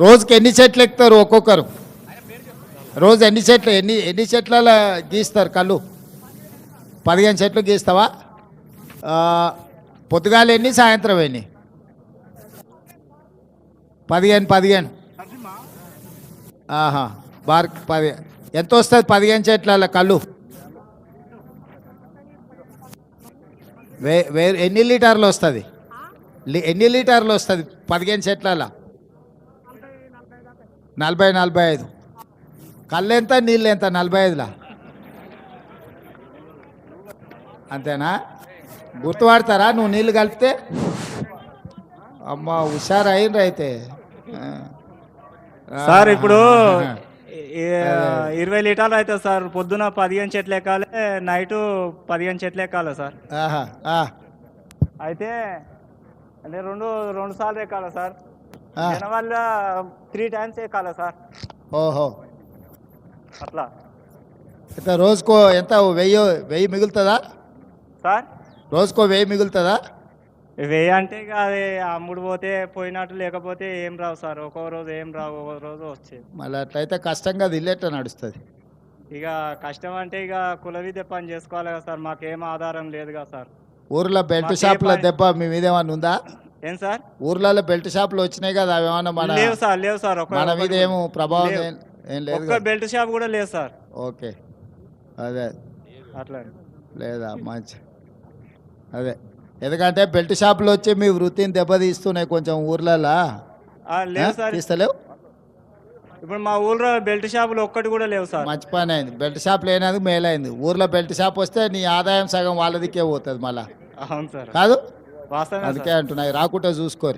రోజుకి ఎన్ని చెట్లు ఎక్కుతారు ఒక్కొక్కరు? రోజు ఎన్ని చెట్లు ఎన్ని చెట్ల గీస్తారు కళ్ళు? 15 చెట్లు గీస్తావా? పొద్దుగాలు ఎన్ని, సాయంత్రం ఎన్ని? 15. ఆహా, బార్ 10. ఎంత వస్తుంది 15 చెట్ల కళ్ళు? ఎన్ని లీటర్లు వస్తుంది? ఎన్ని లీటర్లు వస్తుంది 15 చెట్ల? 40-45. కళ్ళు ఎంత, నీళ్ళు ఎంత 45లా? అంతేనా? గుర్తుపడతారా నువ్వు నీళ్ళు కలిపితే? అమ్మ హుషారు అయిండ్రు అయితే. సార్ ఇప్పుడు 20 లీటర్లు అవుతుంది సార్. పొద్దున 15 చెట్లు ఎక్కాలి, నైటు 15 చెట్లు ఎక్కాలి సార్. అయితే అంటే రెండు సార్లు ఎక్కాలి సార్. వల్ల 3 టైమ్స్ ఎక్కాలి సార్. ఓహో, అట్లా. అయితే రోజుకో ఎంత? 1000 మిగులుతుందా సార్? రోజుకో 1000 మిగులుతుందా? 1000 అంటే ఇక అది అమ్ముడు పోతే పోయినట్టు, లేకపోతే ఏం రావు సార్. ఒక్కో రోజు ఏం రావు, ఒక్కో రోజు వచ్చేది. మళ్ళీ అట్లయితే కష్టంగా ఇల్లేట నడుస్తుంది. ఇక కష్టం అంటే ఇక కుల విద్య పని చేసుకోవాలి కదా సార్. మాకేం ఆధారం లేదు కదా సార్. ఊర్లో బెల్ట్ షాపుల దెబ్బ మీ మీద ఏమన్నా ఉందా? ఏం సార్? ఊర్లలో బెల్ట్ షాపులు వచ్చినాయి కదా, అవి ఏమన్నా లేవు సార్. మన మీద ఏమో ప్రభావం ఏం లేదు. ఒక్క బెల్ట్ షాప్ కూడా లేదు సార్. ఓకే, అదే అట్లా లేదా? మంచి. అదే, ఎందుకంటే బెల్ట్ షాపులు వచ్చి మీ వృత్తిని దెబ్బతీస్తున్నాయి కొంచెం ఊర్లలో. లేవు సార్, తీస్తలేవు. ఇప్పుడు మా ఊర్లో బెల్ట్ షాపులు ఒక్కటి కూడా లేవు సార్. మంచి పని అయింది, బెల్ట్ షాప్ లేనందుకు మేలైంది. ఊర్లో బెల్ట్ షాప్ వస్తే నీ ఆదాయం సగం వాళ్ళదికే పోతుంది మళ్ళా. అవును సార్, కాదు? వాస్తవమే. అందుకే అంటున్నాయి, రాకుంటే చూసుకోరు.